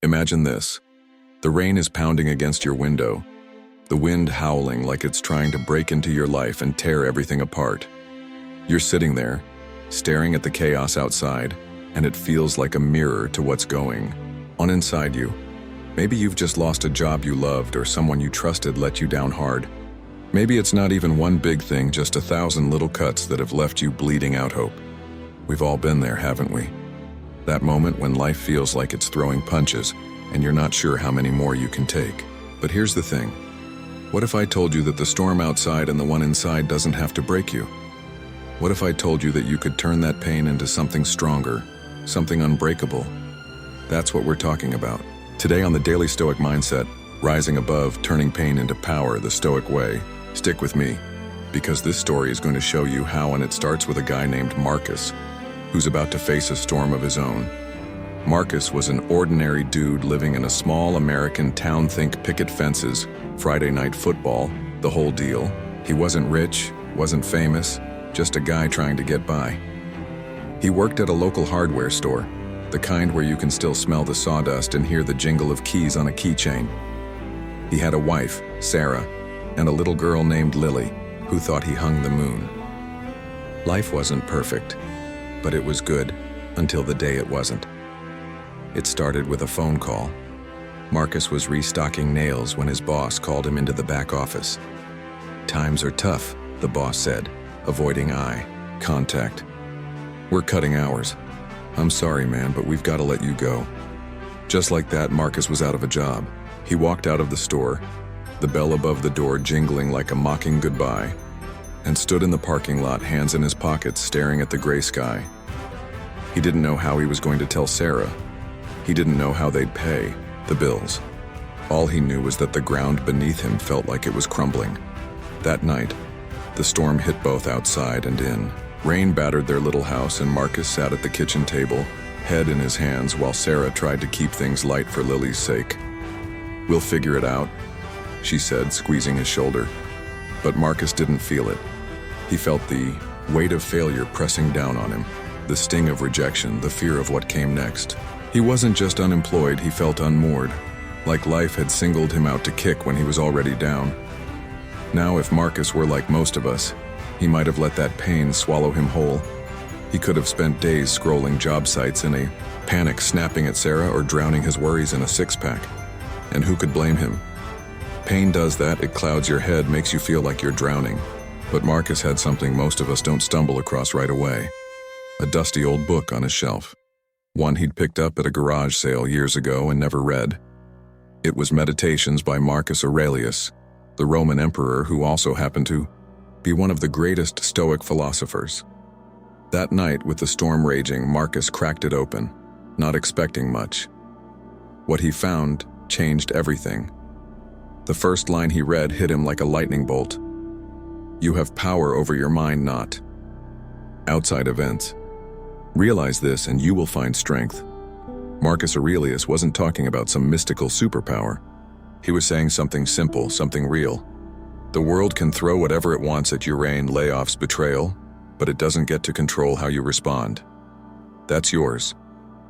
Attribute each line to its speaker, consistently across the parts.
Speaker 1: Imagine this. The rain is pounding against your window, the wind howling like it's trying to break into your life and tear everything apart. You're sitting there, staring at the chaos outside, and it feels like a mirror to what's going on inside you. Maybe you've just lost a job you loved or someone you trusted let you down hard. Maybe it's not even one big thing, just 1,000 little cuts that have left you bleeding out hope. We've all been there, haven't we? That moment when life feels like it's throwing punches and you're not sure how many more you can take. But here's the thing. What if I told you that the storm outside and the one inside doesn't have to break you? What if I told you that you could turn that pain into something stronger, something unbreakable? That's what we're talking about. Today on the Daily Stoic Mindset, rising above, turning pain into power the Stoic way. Stick with me, because this story is going to show you how, and it starts with a guy named Marcus, who's about to face a storm of his own. Marcus was an ordinary dude living in a small American town. Think picket fences, Friday night football, the whole deal. He wasn't rich, wasn't famous, just a guy trying to get by. He worked at a local hardware store, the kind where you can still smell the sawdust and hear the jingle of keys on a keychain. He had a wife, Sarah, and a little girl named Lily, who thought he hung the moon. Life wasn't perfect, but it was good until the day it wasn't. It started with a phone call. Marcus was restocking nails when his boss called him into the back office. "Times are tough," the boss said, avoiding eye contact. "We're cutting hours. I'm sorry, man, but we've got to let you go." Just like that, Marcus was out of a job. He walked out of the store, the bell above the door jingling like a mocking goodbye, and stood in the parking lot, hands in his pockets, staring at the gray sky. He didn't know how he was going to tell Sarah. He didn't know how they'd pay the bills. All he knew was that the ground beneath him felt like it was crumbling. That night, the storm hit both outside and in. Rain battered their little house, and Marcus sat at the kitchen table, head in his hands, while Sarah tried to keep things light for Lily's sake. "We'll figure it out," she said, squeezing his shoulder. But Marcus didn't feel it. He felt the weight of failure pressing down on him, the sting of rejection, the fear of what came next. He wasn't just unemployed, he felt unmoored, like life had singled him out to kick when he was already down. Now, if Marcus were like most of us, he might have let that pain swallow him whole. He could have spent days scrolling job sites in a panic, snapping at Sarah, or drowning his worries in a six-pack. And who could blame him? Pain does that. It clouds your head, makes you feel like you're drowning. But Marcus had something most of us don't stumble across right away. A dusty old book on his shelf. One he'd picked up at a garage sale years ago and never read. It was Meditations by Marcus Aurelius, the Roman emperor who also happened to be one of the greatest Stoic philosophers. That night, with the storm raging, Marcus cracked it open, not expecting much. What he found changed everything. The first line he read hit him like a lightning bolt. "You have power over your mind, not outside events. Realize this and you will find strength." Marcus Aurelius wasn't talking about some mystical superpower. He was saying something simple, something real. The world can throw whatever it wants at you: rain, layoffs, betrayal, but it doesn't get to control how you respond. That's yours.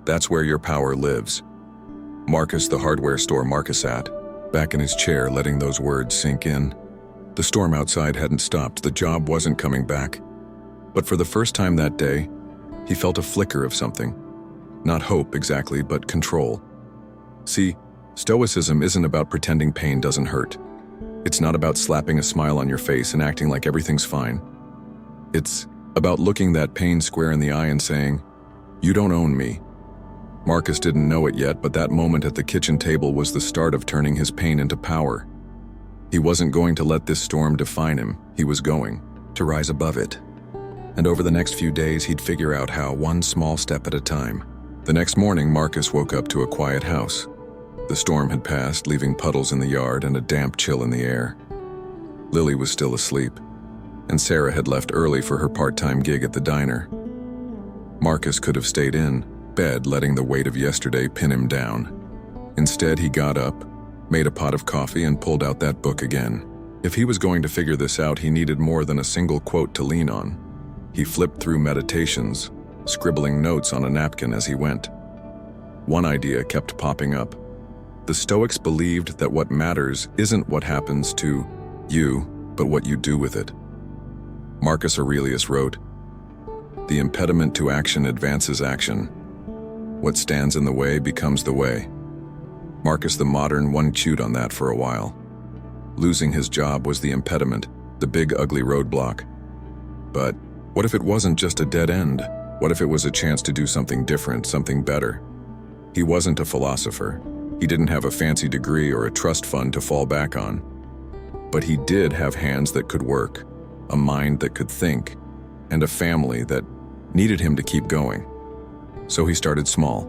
Speaker 1: That's where your power lives. Marcus, the hardware store Marcus sat, back in his chair, letting those words sink in. The storm outside hadn't stopped. The job wasn't coming back. But for the first time that day, he felt a flicker of something. Not hope exactly, but control. See, Stoicism isn't about pretending pain doesn't hurt. It's not about slapping a smile on your face and acting like everything's fine. It's about looking that pain square in the eye and saying, "You don't own me." Marcus didn't know it yet, but that moment at the kitchen table was the start of turning his pain into power. He wasn't going to let this storm define him. He was going to rise above it. And over the next few days, he'd figure out how, one small step at a time. The next morning, Marcus woke up to a quiet house. The storm had passed, leaving puddles in the yard and a damp chill in the air. Lily was still asleep, and Sarah had left early for her part-time gig at the diner. Marcus could have stayed in bed, letting the weight of yesterday pin him down. Instead, he got up, made a pot of coffee, and pulled out that book again. If he was going to figure this out, he needed more than a single quote to lean on. He flipped through Meditations, scribbling notes on a napkin as he went. One idea kept popping up. The Stoics believed that what matters isn't what happens to you, but what you do with it. Marcus Aurelius wrote, "The impediment to action advances action. What stands in the way becomes the way." Marcus the Modern one chewed on that for a while. Losing his job was the impediment, the big ugly roadblock. But what if it wasn't just a dead end? What if it was a chance to do something different, something better? He wasn't a philosopher. He didn't have a fancy degree or a trust fund to fall back on. But he did have hands that could work, a mind that could think, and a family that needed him to keep going. So he started small.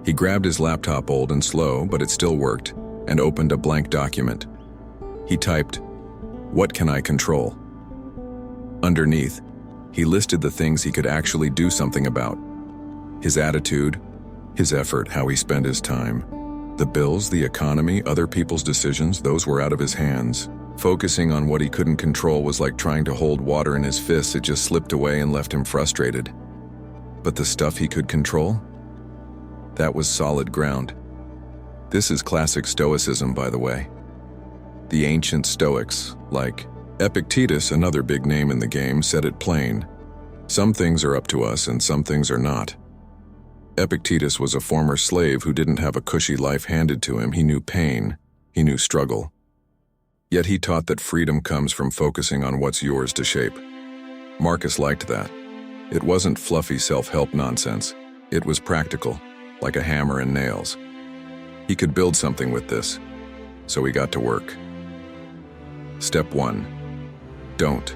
Speaker 1: He grabbed his laptop, old and slow, but it still worked, and opened a blank document. He typed, "What can I control?" Underneath, he listed the things he could actually do something about. His attitude, his effort, how he spent his time. The bills, the economy, other people's decisions, those were out of his hands. Focusing on what he couldn't control was like trying to hold water in his fists. It just slipped away and left him frustrated. But the stuff he could control? That was solid ground. This is classic Stoicism, by the way. The ancient Stoics, like Epictetus, another big name in the game, said it plain. Some things are up to us and some things are not. Epictetus was a former slave who didn't have a cushy life handed to him. He knew pain. He knew struggle. Yet he taught that freedom comes from focusing on what's yours to shape. Marcus liked that. It wasn't fluffy self-help nonsense. It was practical, like a hammer and nails. He could build something with this, so he got to work. Step 1. Don't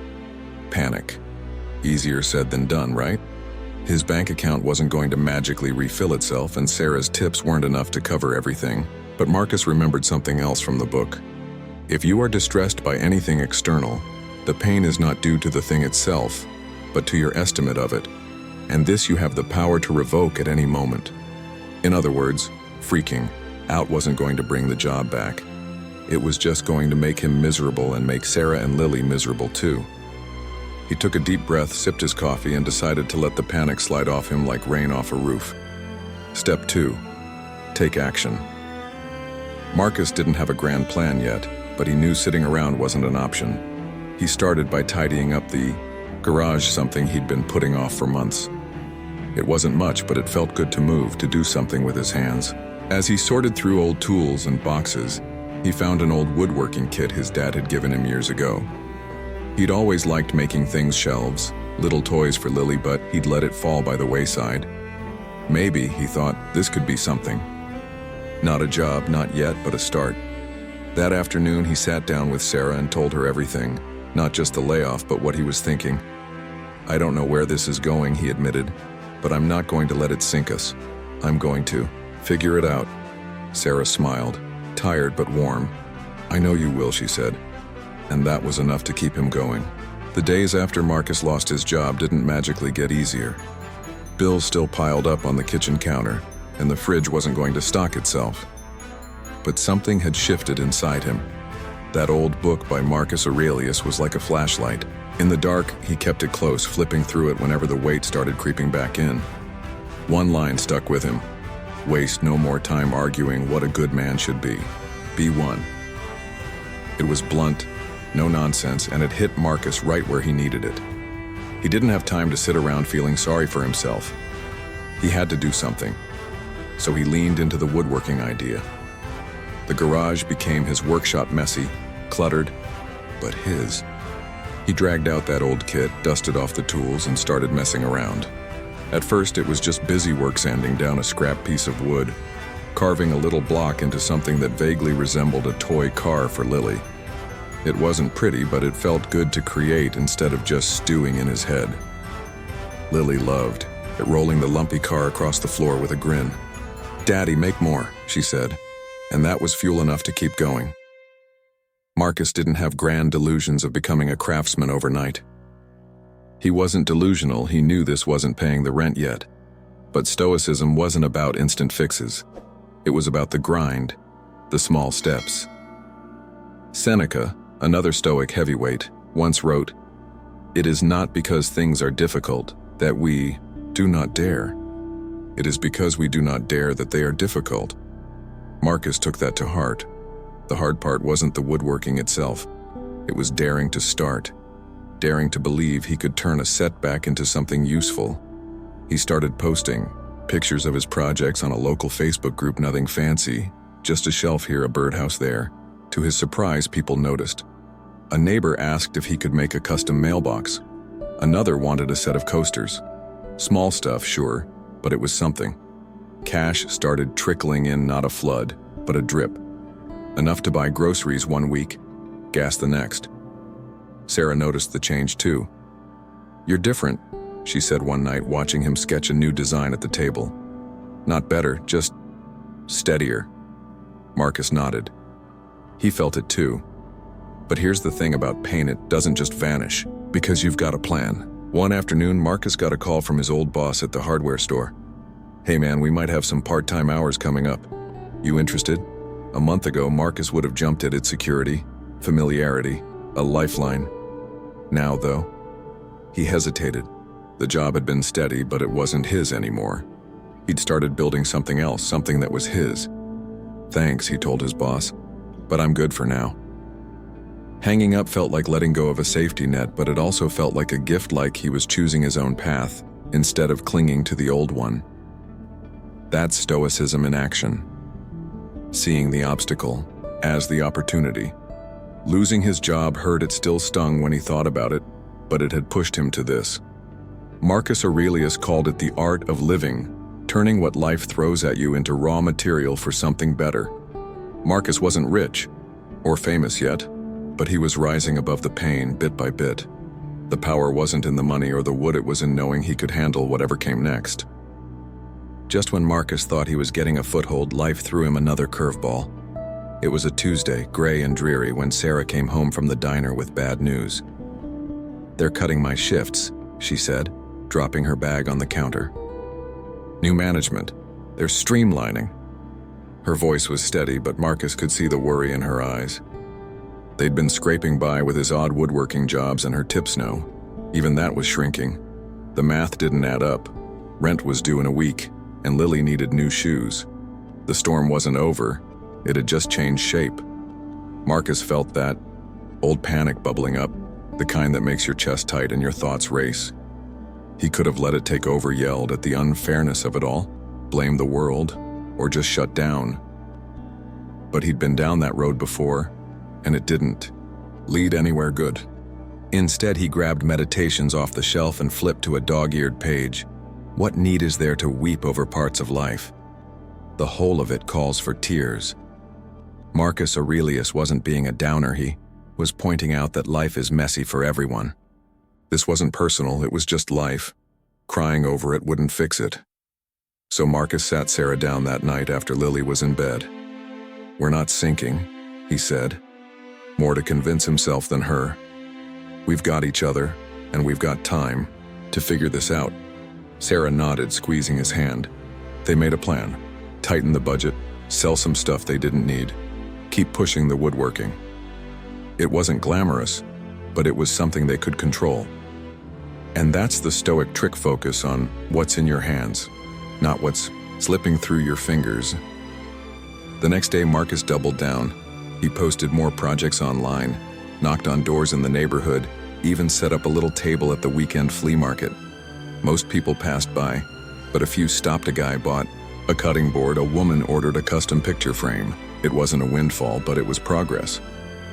Speaker 1: panic. Easier said than done, right? His bank account wasn't going to magically refill itself, and Sarah's tips weren't enough to cover everything. But Marcus remembered something else from the book. If you are distressed by anything external, the pain is not due to the thing itself, but to your estimate of it, and this you have the power to revoke at any moment. In other words, freaking out wasn't going to bring the job back. It was just going to make him miserable and make Sarah and Lily miserable too. He took a deep breath, sipped his coffee, and decided to let the panic slide off him like rain off a roof. Step 2. Take action. Marcus didn't have a grand plan yet, but he knew sitting around wasn't an option. He started by tidying up the garage, something he'd been putting off for months. It wasn't much, but it felt good to move, to do something with his hands. As he sorted through old tools and boxes, he found an old woodworking kit his dad had given him years ago. He'd always liked making things, shelves, little toys for Lily, but he'd let it fall by the wayside. Maybe, he thought, this could be something. Not a job, not yet, but a start. That afternoon, he sat down with Sarah and told her everything, not just the layoff, but what he was thinking. "I don't know where this is going," he admitted, "but I'm not going to let it sink us. I'm going to figure it out." Sarah smiled, tired but warm. "I know you will," she said. And that was enough to keep him going. The days after Marcus lost his job didn't magically get easier. Bills still piled up on the kitchen counter, and the fridge wasn't going to stock itself. But something had shifted inside him. That old book by Marcus Aurelius was like a flashlight. In the dark, he kept it close, flipping through it whenever the weight started creeping back in. One line stuck with him: "Waste no more time arguing what a good man should be. Be one." It was blunt, no nonsense, and it hit Marcus right where he needed it. He didn't have time to sit around feeling sorry for himself. He had to do something. So he leaned into the woodworking idea. The garage became his workshop, messy, cluttered, but his. He dragged out that old kit, dusted off the tools, and started messing around. At first, it was just busy work sanding down a scrap piece of wood, carving a little block into something that vaguely resembled a toy car for Lily. It wasn't pretty, but it felt good to create instead of just stewing in his head. Lily loved it, rolling the lumpy car across the floor with a grin. "Daddy, make more," she said, and that was fuel enough to keep going. Marcus didn't have grand delusions of becoming a craftsman overnight. He wasn't delusional, he knew this wasn't paying the rent yet. But Stoicism wasn't about instant fixes. It was about the grind, the small steps. Seneca, another Stoic heavyweight, once wrote, "It is not because things are difficult that we do not dare. It is because we do not dare that they are difficult. Marcus took that to heart. The hard part wasn't the woodworking itself. It was daring to start, daring to believe he could turn a setback into something useful. He started posting pictures of his projects on a local Facebook group, nothing fancy, just a shelf here, a birdhouse there. To his surprise, people noticed. A neighbor asked if he could make a custom mailbox. Another wanted a set of coasters. Small stuff, sure, but it was something. Cash started trickling in, not a flood, but a drip. Enough to buy groceries one week, gas the next. Sarah noticed the change too. "You're different," she said one night, watching him sketch a new design at the table. "Not better, just steadier." Marcus nodded. He felt it too. But here's the thing about pain, it doesn't just vanish because you've got a plan. One afternoon, Marcus got a call from his old boss at the hardware store. "Hey man, we might have some part-time hours coming up. You interested?" A month ago, Marcus would have jumped at its security, familiarity, a lifeline. Now, though, he hesitated. The job had been steady, but it wasn't his anymore. He'd started building something else, something that was his. "Thanks," he told his boss, "but I'm good for now." Hanging up felt like letting go of a safety net, but it also felt like a gift, like he was choosing his own path instead of clinging to the old one. That's stoicism in action. Seeing the obstacle as the opportunity. Losing his job hurt, it still stung when he thought about it, but it had pushed him to this. Marcus Aurelius called it the art of living, turning what life throws at you into raw material for something better. Marcus wasn't rich or famous yet, but he was rising above the pain bit by bit. The power wasn't in the money or the wood, it was in knowing he could handle whatever came next. Just when Marcus thought he was getting a foothold, life threw him another curveball. It was a Tuesday, gray and dreary, when Sarah came home from the diner with bad news. "They're cutting my shifts," she said, dropping her bag on the counter. "New management. They're streamlining." Her voice was steady, but Marcus could see the worry in her eyes. They'd been scraping by with his odd woodworking jobs and her tip snow. Even that was shrinking. The math didn't add up. Rent was due in a week, and Lily needed new shoes. The storm wasn't over. It had just changed shape. Marcus felt that old panic bubbling up, the kind that makes your chest tight and your thoughts race. He could have let it take over, yelled at the unfairness of it all, blamed the world, or just shut down. But he'd been down that road before, and it didn't lead anywhere good. Instead, he grabbed Meditations off the shelf and flipped to a dog-eared page. What need is there to weep over parts of life? The whole of it calls for tears. Marcus Aurelius wasn't being a downer, he was pointing out that life is messy for everyone. This wasn't personal, it was just life. Crying over it wouldn't fix it. So Marcus sat Sarah down that night after Lily was in bed. "We're not sinking," he said, more to convince himself than her. "We've got each other, and we've got time to figure this out." Sarah nodded, squeezing his hand. They made a plan. Tighten the budget, sell some stuff they didn't need, keep pushing the woodworking. It wasn't glamorous, but it was something they could control. And that's the Stoic trick: focus on what's in your hands, not what's slipping through your fingers. The next day, Marcus doubled down. He posted more projects online, knocked on doors in the neighborhood, even set up a little table at the weekend flea market. Most people passed by, but a few stopped. A guy bought a cutting board, a woman ordered a custom picture frame. It wasn't a windfall, but it was progress.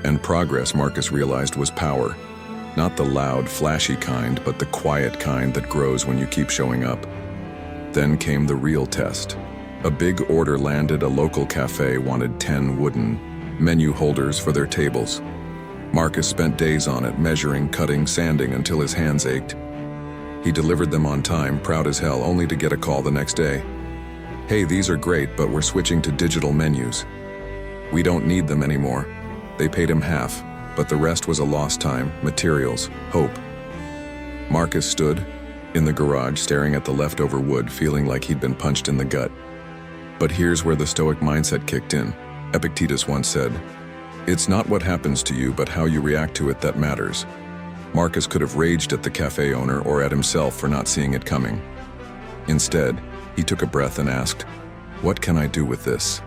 Speaker 1: And progress, Marcus realized, was power. Not the loud, flashy kind, but the quiet kind that grows when you keep showing up. Then came the real test. A big order landed. A local cafe wanted 10 wooden menu holders for their tables. Marcus spent days on it, measuring, cutting, sanding until his hands ached. He delivered them on time, proud as hell, only to get a call the next day. "Hey, these are great, but we're switching to digital menus. We don't need them anymore." They paid him half, but the rest was a lost time, materials, hope. Marcus stood in the garage, staring at the leftover wood, feeling like he'd been punched in the gut. But here's where the Stoic mindset kicked in. Epictetus once said, "It's not what happens to you, but how you react to it that matters." Marcus could have raged at the cafe owner or at himself for not seeing it coming. Instead, He took a breath and asked, "What can I do with this?"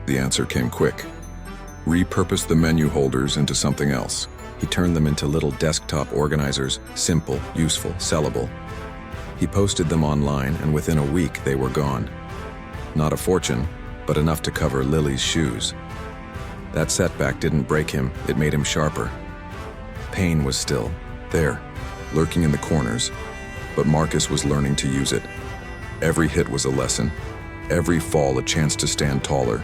Speaker 1: The answer came quick. Repurpose the menu holders into something else. He turned them into little desktop organizers, simple, useful, sellable. He posted them online, and within a week they were gone. Not a fortune, but enough to cover Lily's shoes. That setback didn't break him, it made him sharper. Pain was still there, lurking in the corners, but Marcus was learning to use it. Every hit was a lesson, every fall a chance to stand taller.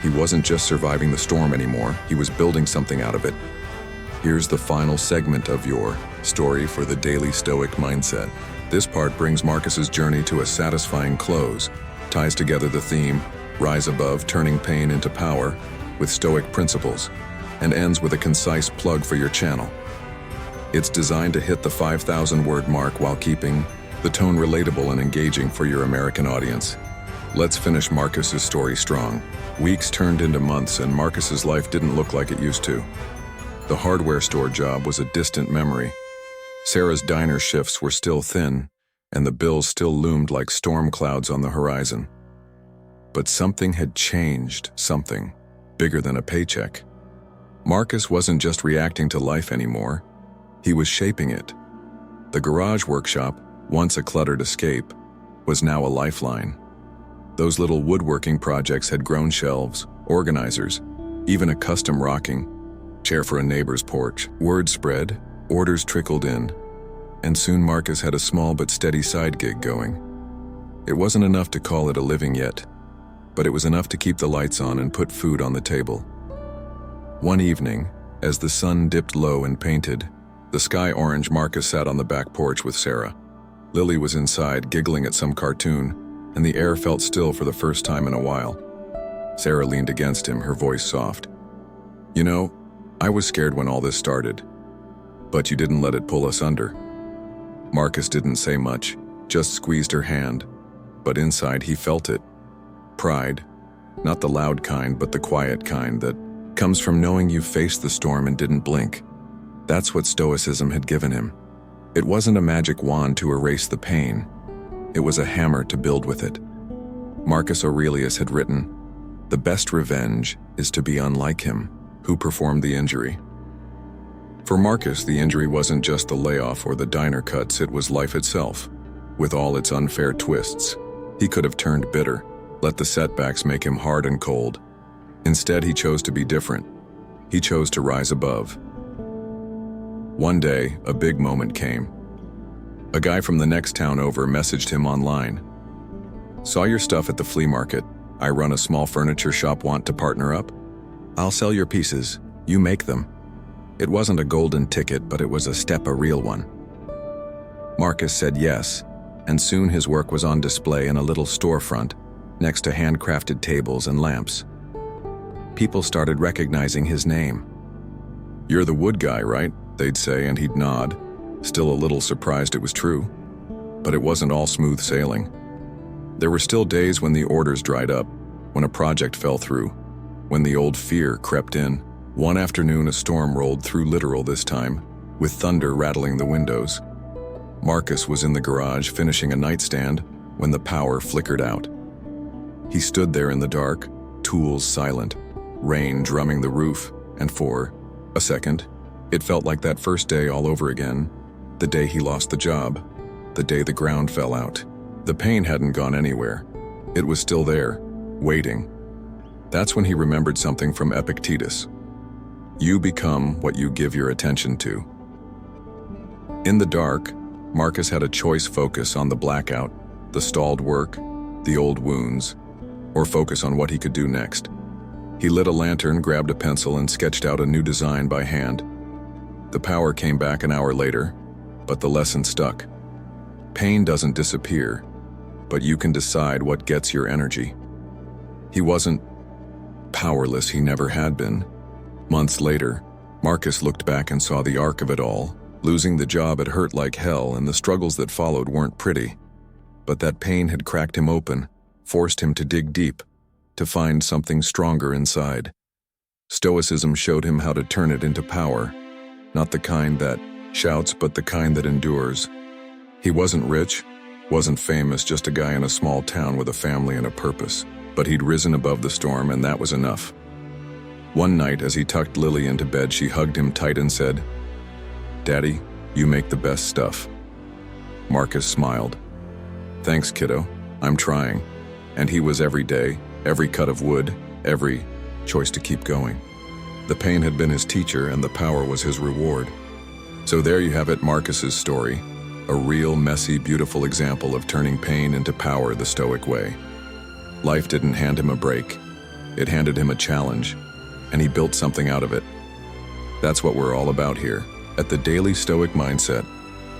Speaker 1: He wasn't just surviving the storm anymore, he was building something out of it. Here's the final segment of your story for the Daily Stoic Mindset. This part brings Marcus's journey to a satisfying close, ties together the theme, rise above, turning pain into power, with Stoic principles, and ends with a concise plug for your channel. It's designed to hit the 5,000-word mark while keeping the tone relatable and engaging for your American audience. Let's finish Marcus's story strong. Weeks turned into months, and Marcus's life didn't look like it used to. The hardware store job was a distant memory. Sarah's diner shifts were still thin, and the bills still loomed like storm clouds on the horizon. But something had changed, something bigger than a paycheck. Marcus wasn't just reacting to life anymore, he was shaping it. The garage workshop, once a cluttered escape, was now a lifeline. Those little woodworking projects had grown shelves, organizers, even a custom rocking chair for a neighbor's porch. Word spread, orders trickled in, and soon Marcus had a small but steady side gig going. It wasn't enough to call it a living yet, but it was enough to keep the lights on and put food on the table. One evening, as the sun dipped low and painted the sky orange, Marcus sat on the back porch with Sarah. Lily was inside, giggling at some cartoon, and the air felt still for the first time in a while. Sarah leaned against him, her voice soft. "You know, I was scared when all this started, but you didn't let it pull us under." Marcus didn't say much, just squeezed her hand, but inside he felt it. Pride, not the loud kind, but the quiet kind that comes from knowing you faced the storm and didn't blink. That's what Stoicism had given him. It wasn't a magic wand to erase the pain. It was a hammer to build with it. Marcus Aurelius had written, "The best revenge is to be unlike him, who performed the injury." For Marcus, the injury wasn't just the layoff or the diner cuts, it was life itself. With all its unfair twists, he could have turned bitter, let the setbacks make him hard and cold. Instead, he chose to be different. He chose to rise above. One day, a big moment came. A guy from the next town over messaged him online. "Saw your stuff at the flea market. I run a small furniture shop, want to partner up? I'll sell your pieces, you make them." It wasn't a golden ticket, but it was a real one. Marcus said yes, and soon his work was on display in a little storefront, next to handcrafted tables and lamps. People started recognizing his name. "You're the wood guy, right?" they'd say, and he'd nod, still a little surprised it was true. But it wasn't all smooth sailing. There were still days when the orders dried up, when a project fell through, when the old fear crept in. One afternoon, a storm rolled through, literal this time, with thunder rattling the windows. Marcus was in the garage finishing a nightstand when the power flickered out. He stood there in the dark, tools silent, rain drumming the roof, and for a second, it felt like that first day all over again, the day he lost the job, the day the ground fell out. The pain hadn't gone anywhere. It was still there, waiting. That's when he remembered something from Epictetus. You become what you give your attention to. In the dark, Marcus had a choice: focus on the blackout, the stalled work, the old wounds, or focus on what he could do next. He lit a lantern, grabbed a pencil, and sketched out a new design by hand. The power came back an hour later, but the lesson stuck. Pain doesn't disappear, but you can decide what gets your energy. He wasn't powerless, he never had been. Months later, Marcus looked back and saw the arc of it all. Losing the job had hurt like hell, and the struggles that followed weren't pretty. But that pain had cracked him open, forced him to dig deep, to find something stronger inside. Stoicism showed him how to turn it into power, not the kind that shouts, but the kind that endures. He wasn't rich, Wasn't famous, just a guy in a small town with a family and a purpose. But he'd risen above the storm, and that was enough. One night, as he tucked Lily into bed, she hugged him tight and said, "Daddy, you make the best stuff." Marcus smiled. "Thanks, kiddo. I'm trying." And he was every day, every cut of wood, every choice to keep going. The pain had been his teacher, and the power was his reward. So there you have it, Marcus's story. A real, messy, beautiful example of turning pain into power the Stoic way. Life didn't hand him a break. It handed him a challenge, and he built something out of it. That's what we're all about here, at the Daily Stoic Mindset.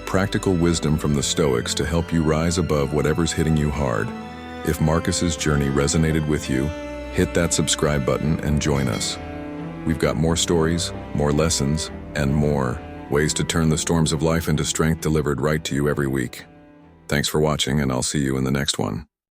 Speaker 1: Practical wisdom from the Stoics to help you rise above whatever's hitting you hard. If Marcus's journey resonated with you, hit that subscribe button and join us. We've got more stories, more lessons, and more ways to turn the storms of life into strength delivered right to you every week. Thanks for watching, and I'll see you in the next one.